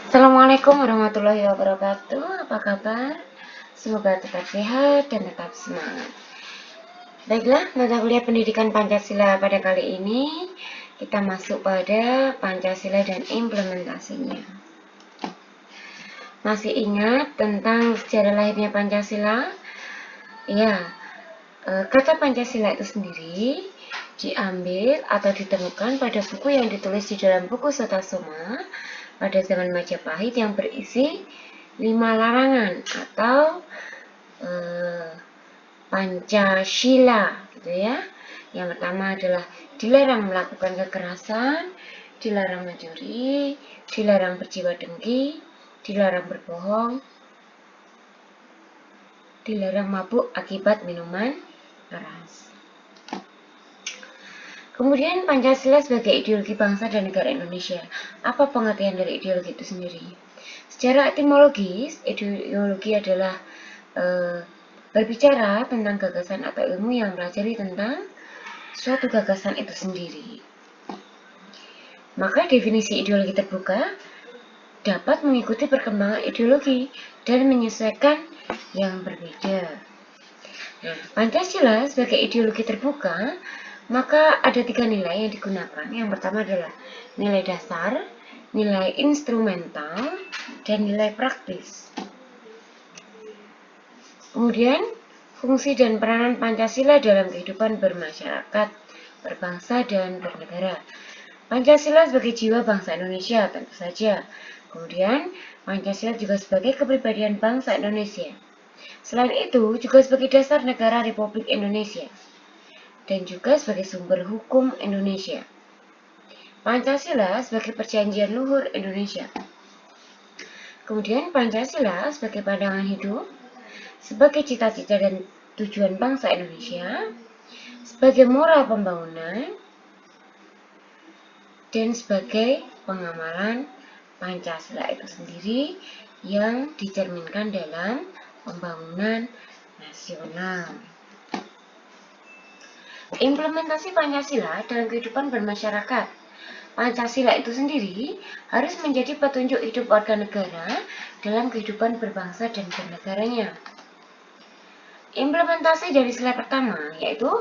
Assalamualaikum warahmatullahi wabarakatuh. Apa kabar? Semoga tetap sehat dan tetap semangat. Baiklah, mata kuliah pendidikan Pancasila pada kali ini kita masuk pada Pancasila dan implementasinya. Masih ingat tentang sejarah lahirnya Pancasila? Ya, kata Pancasila itu sendiri diambil atau ditemukan pada buku yang ditulis di dalam buku Sutasoma pada zaman Majapahit yang berisi 5 larangan atau Pancasila gitu ya. Yang pertama adalah dilarang melakukan kekerasan, dilarang mencuri, dilarang berjiwa dengki, dilarang berbohong, dilarang mabuk akibat minuman keras. Kemudian Pancasila sebagai ideologi bangsa dan negara Indonesia. Apa pengertian dari ideologi itu sendiri? Secara etimologis, ideologi adalah berbicara tentang gagasan atau ilmu yang mempelajari tentang suatu gagasan itu sendiri. Maka definisi ideologi terbuka dapat mengikuti perkembangan ideologi dan menyesuaikan yang berbeda. Nah, Pancasila sebagai ideologi terbuka, maka ada 3 nilai yang digunakan. Yang pertama adalah nilai dasar, nilai instrumental, dan nilai praktis. Kemudian, fungsi dan peranan Pancasila dalam kehidupan bermasyarakat, berbangsa, dan bernegara. Pancasila sebagai jiwa bangsa Indonesia, tentu saja. Kemudian, Pancasila juga sebagai kepribadian bangsa Indonesia. Selain itu, juga sebagai dasar negara Republik Indonesia dan juga sebagai sumber hukum Indonesia. Pancasila sebagai perjanjian luhur Indonesia. Kemudian Pancasila sebagai pandangan hidup, sebagai cita-cita dan tujuan bangsa Indonesia, sebagai moral pembangunan, dan sebagai pengamalan Pancasila itu sendiri yang dicerminkan dalam pembangunan nasional. Implementasi Pancasila dalam kehidupan bermasyarakat. Pancasila itu sendiri harus menjadi petunjuk hidup warga negara dalam kehidupan berbangsa dan bernegaranya. Implementasi dari sila pertama yaitu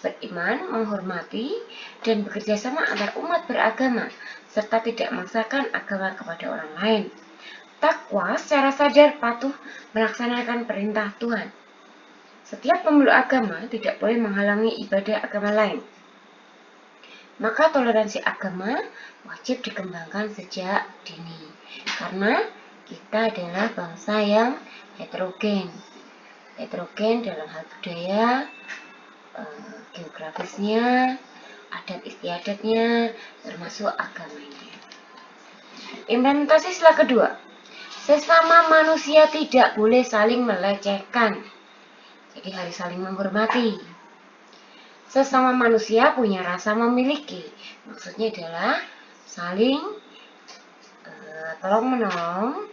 beriman, menghormati, dan bekerja sama antar umat beragama, serta tidak memaksakan agama kepada orang lain. Takwa secara sadar patuh melaksanakan perintah Tuhan. Setiap pemeluk agama tidak boleh menghalangi ibadah agama lain. Maka toleransi agama wajib dikembangkan sejak dini. Karena kita adalah bangsa yang heterogen. Heterogen dalam hal budaya, geografisnya, adat istiadatnya, termasuk agamanya. Implementasi sila kedua. Sesama manusia tidak boleh saling melecehkan. Jadi harus saling menghormati. Sesama manusia punya rasa memiliki. Maksudnya adalah saling tolong-menolong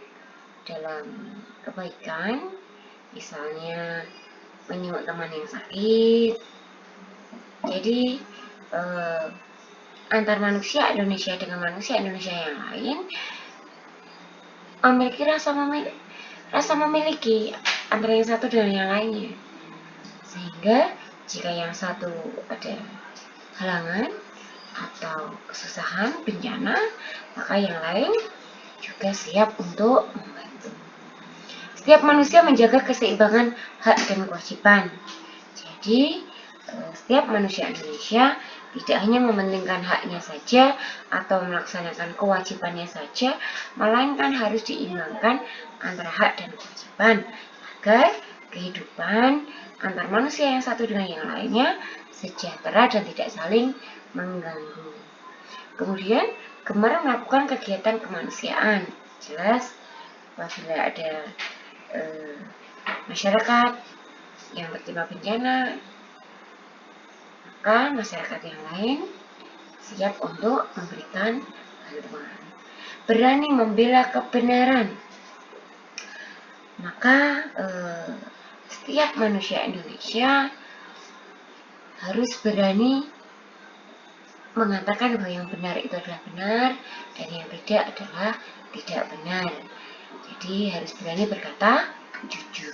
dalam kebaikan. Misalnya menyembuh teman yang sakit. Jadi antar manusia Indonesia dengan manusia Indonesia yang lain memiliki rasa memiliki antara yang satu dengan yang lainnya. Sehingga jika yang satu ada halangan atau kesusahan, bencana, maka yang lain juga siap untuk membantu. Setiap manusia menjaga keseimbangan hak dan kewajiban. Jadi, setiap manusia Indonesia tidak hanya mementingkan haknya saja atau melaksanakan kewajibannya saja, melainkan harus diimbangkan antara hak dan kewajiban agar kehidupan antar manusia yang satu dengan yang lainnya sejahtera dan tidak saling mengganggu. Kemudian, gemar melakukan kegiatan kemanusiaan. Jelas, apabila ada masyarakat yang tertimpa bencana, maka masyarakat yang lain siap untuk memberikan bantuan. Berani membela kebenaran. Maka setiap manusia Indonesia harus berani mengatakan bahwa yang benar itu adalah benar dan yang tidak adalah tidak benar. Jadi harus berani berkata jujur.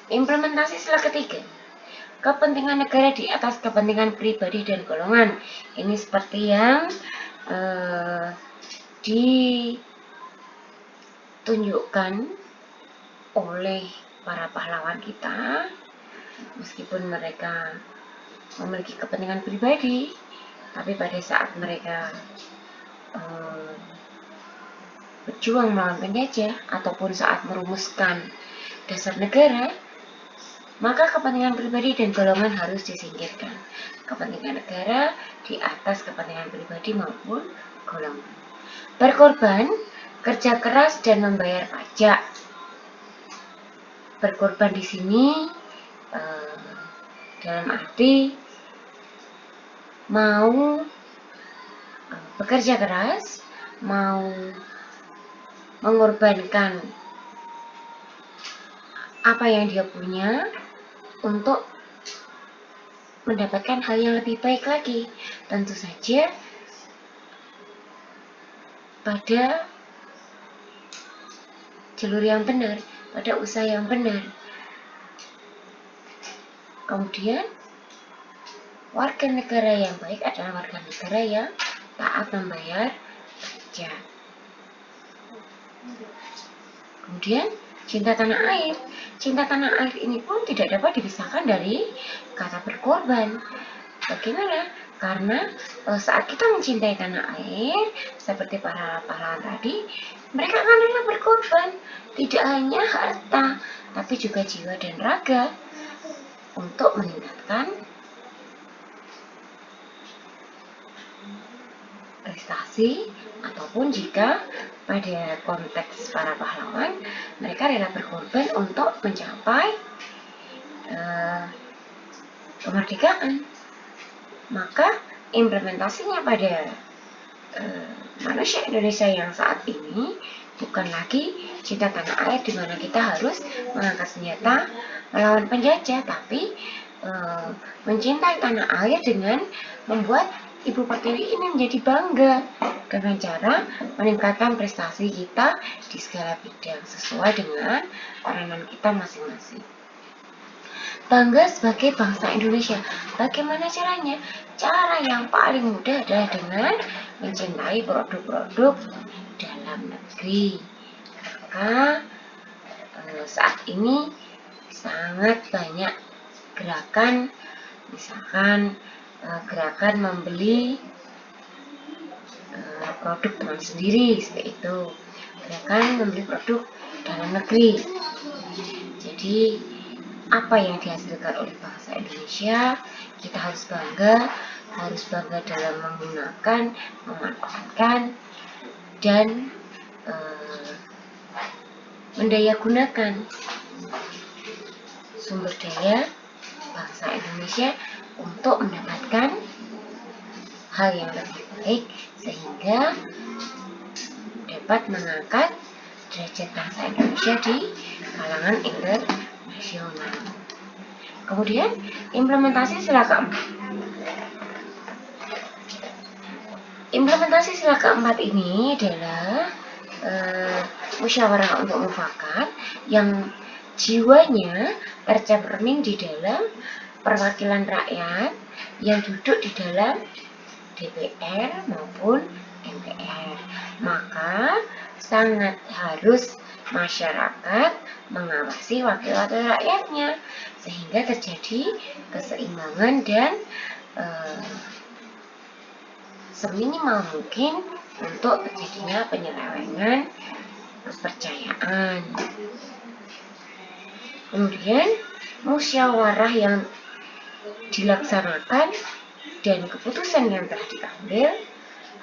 Implementasi sila ketiga, kepentingan negara di atas kepentingan pribadi dan golongan. Ini seperti yang ditunjukkan oleh para pahlawan kita. Meskipun mereka memiliki kepentingan pribadi, tapi pada saat mereka berjuang melawan penjajah ataupun saat merumuskan dasar negara, maka kepentingan pribadi dan golongan harus disingkirkan. Kepentingan negara di atas kepentingan pribadi maupun golongan. Berkorban, kerja keras dan membayar pajak. Berkorban di sini dalam arti mau bekerja keras, mau mengorbankan apa yang dia punya untuk mendapatkan hal yang lebih baik lagi. Tentu saja pada jalur yang benar, pada usaha yang benar. Kemudian warga negara yang baik adalah warga negara yang taat membayar pajak. Kemudian cinta tanah air. Cinta tanah air ini pun tidak dapat dipisahkan dari kata berkorban. Bagaimana? Karena saat kita mencintai tanah air, seperti para pahlawan tadi, mereka akan rela berkorban. Tidak hanya harta, tapi juga jiwa dan raga untuk meningkatkan prestasi, ataupun jika pada konteks para pahlawan mereka rela berkorban untuk mencapai kemerdekaan. Maka implementasinya pada manusia Indonesia yang saat ini bukan lagi cinta tanah air di mana kita harus mengangkat senjata melawan penjajah, tapi mencintai tanah air dengan membuat Ibu Pertiwi ini menjadi bangga dengan cara meningkatkan prestasi kita di segala bidang sesuai dengan peranan kita masing-masing. Bangga sebagai bangsa Indonesia. Bagaimana caranya? Cara yang paling mudah adalah dengan mencintai produk-produk dalam negeri. Maka saat ini sangat banyak gerakan, misalkan gerakan membeli produk teman sendiri, seperti itu. Gerakan membeli produk dalam negeri. Jadi apa yang dihasilkan oleh bangsa Indonesia, kita harus bangga dalam menggunakan, memanfaatkan, dan mendayagunakan sumber daya bangsa Indonesia untuk mendapatkan hal yang lebih baik sehingga dapat mengangkat derajat bangsa Indonesia di kalangan internasional. Kemudian implementasi sila keempat. Implementasi sila keempat ini adalah musyawarah untuk mufakat yang jiwanya tercermin di dalam perwakilan rakyat yang duduk di dalam DPR maupun MPR. Maka sangat harus masyarakat mengawasi wakil-wakil rakyatnya sehingga terjadi keseimbangan dan seminimal mungkin untuk terjadinya penyelewengan kepercayaan. Kemudian musyawarah yang dilaksanakan dan keputusan yang telah diambil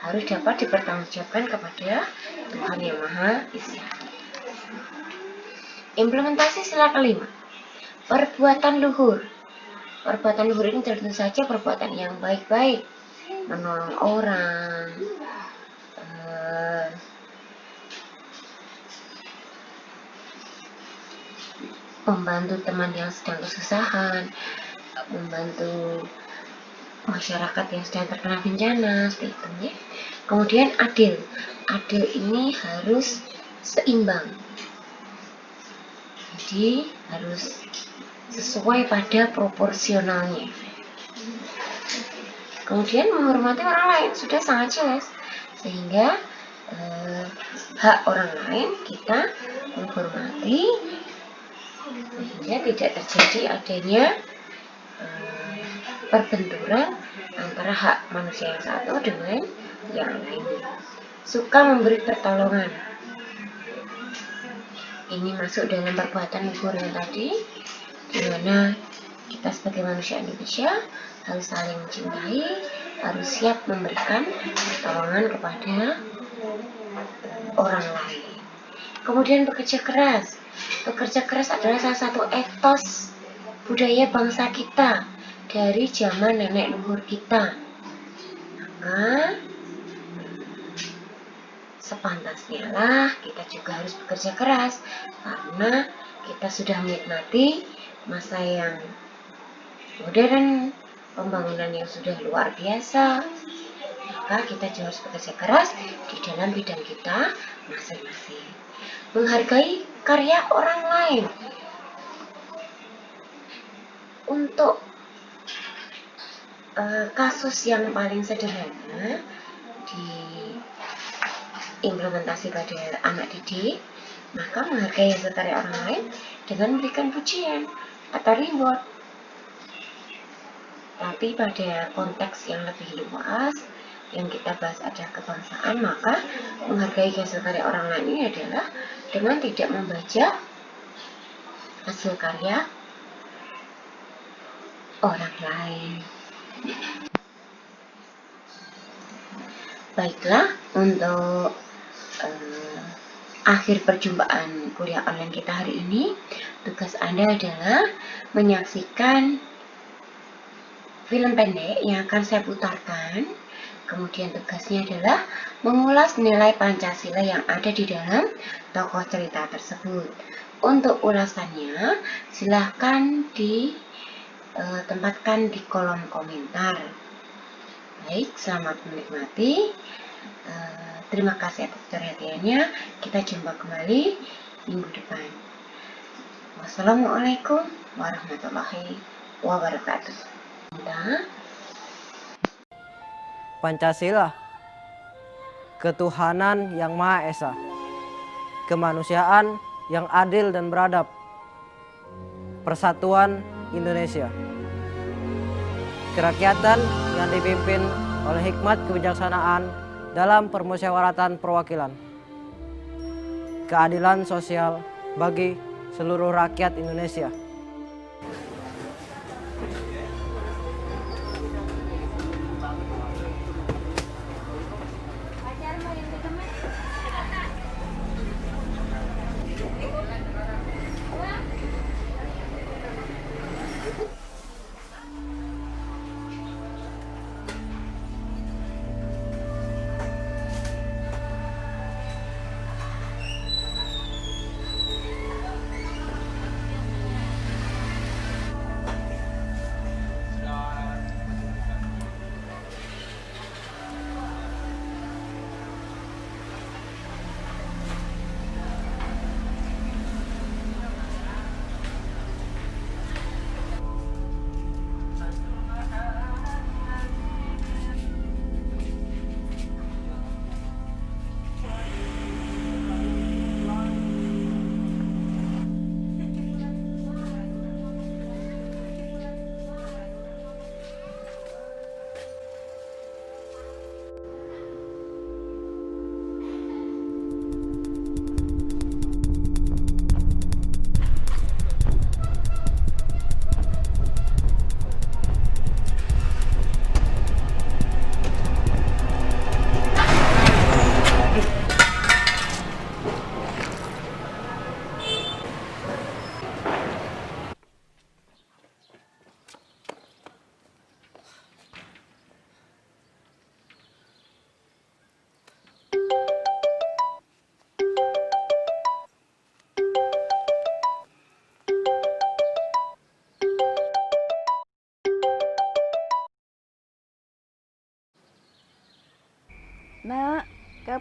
harus dapat dipertanggungjawabkan kepada Tuhan Yang Maha Esa. Implementasi sila kelima, perbuatan luhur. Perbuatan luhur ini tentu saja perbuatan yang baik-baik, menolong orang, membantu teman yang sedang kesusahan, membantu masyarakat yang sedang terkena bencana, seperti itu ya. Kemudian adil. adil ini harus seimbang. Jadi harus sesuai pada proporsionalnya. Kemudian menghormati orang lain sudah sangat jelas, sehingga hak orang lain kita menghormati sehingga tidak terjadi adanya perbenturan antara hak manusia yang satu dengan yang lain. Suka memberi pertolongan. Ini masuk dalam perbuatan luhur yang tadi, di mana kita sebagai manusia Indonesia harus saling mencintai, harus siap memberikan pertolongan kepada orang lain. Kemudian bekerja keras. Bekerja keras adalah salah satu etos budaya bangsa kita dari zaman nenek leluhur kita. Maka sepantasnya lah kita juga harus bekerja keras, karena kita sudah menikmati masa yang modern, pembangunan yang sudah luar biasa. Maka kita juga harus bekerja keras di dalam bidang kita masing-masing. Menghargai karya orang lain. Untuk kasus yang paling sederhana diimplementasi pada anak didik, maka menghargai hasil karya orang lain dengan memberikan pujian atau reward. Tapi pada konteks yang lebih luas yang kita bahas ada kebangsaan, maka menghargai hasil karya orang lain ini adalah dengan tidak membajak hasil karya orang lain. Baiklah, untuk akhir perjumpaan kuliah online kita hari ini, tugas Anda adalah menyaksikan film pendek yang akan saya putarkan. Kemudian tugasnya adalah mengulas nilai Pancasila yang ada di dalam tokoh cerita tersebut. Untuk ulasannya, silahkan ditempatkan di kolom komentar. Baik, selamat menikmati. Terima kasih atas perhatiannya. Kita jumpa kembali minggu depan. Wassalamualaikum warahmatullahi wabarakatuh. Pancasila, ketuhanan yang Maha Esa, kemanusiaan yang adil dan beradab, persatuan Indonesia, kerakyatan yang dipimpin oleh hikmat kebijaksanaan dalam permusyawaratan perwakilan, keadilan sosial bagi seluruh rakyat Indonesia.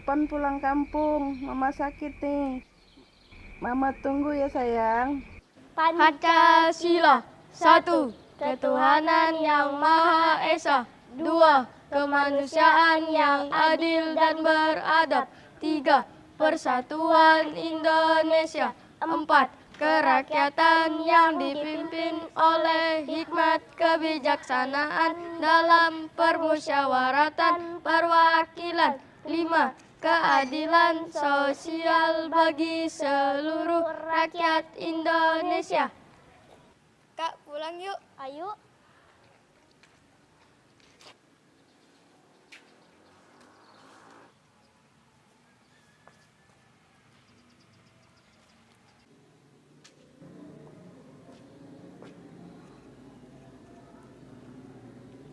kapan pulang kampung? Mama sakit nih. Mama tunggu ya sayang. Pancasila. 1. Ketuhanan yang Maha Esa. 2. Kemanusiaan yang adil dan beradab. 3. Persatuan Indonesia. 4. Kerakyatan yang dipimpin oleh hikmat kebijaksanaan dalam permusyawaratan perwakilan. 5. Keadilan sosial bagi seluruh rakyat Indonesia. Kak, pulang yuk. Ayo.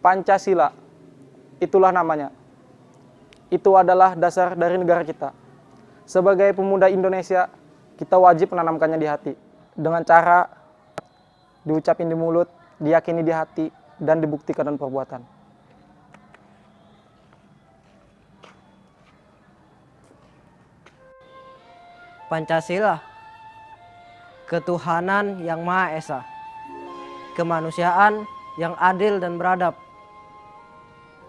Pancasila, itulah namanya. Itu adalah dasar dari negara kita. Sebagai pemuda Indonesia, kita wajib menanamkannya di hati. Dengan cara diucapin di mulut, diyakini di hati, dan dibuktikan dengan perbuatan. Pancasila, ketuhanan yang Maha Esa, kemanusiaan yang adil dan beradab,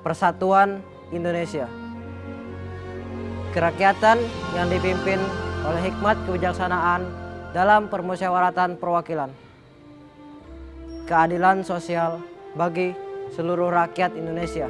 persatuan Indonesia, kerakyatan yang dipimpin oleh hikmat kebijaksanaan dalam permusyawaratan perwakilan, keadilan sosial bagi seluruh rakyat Indonesia.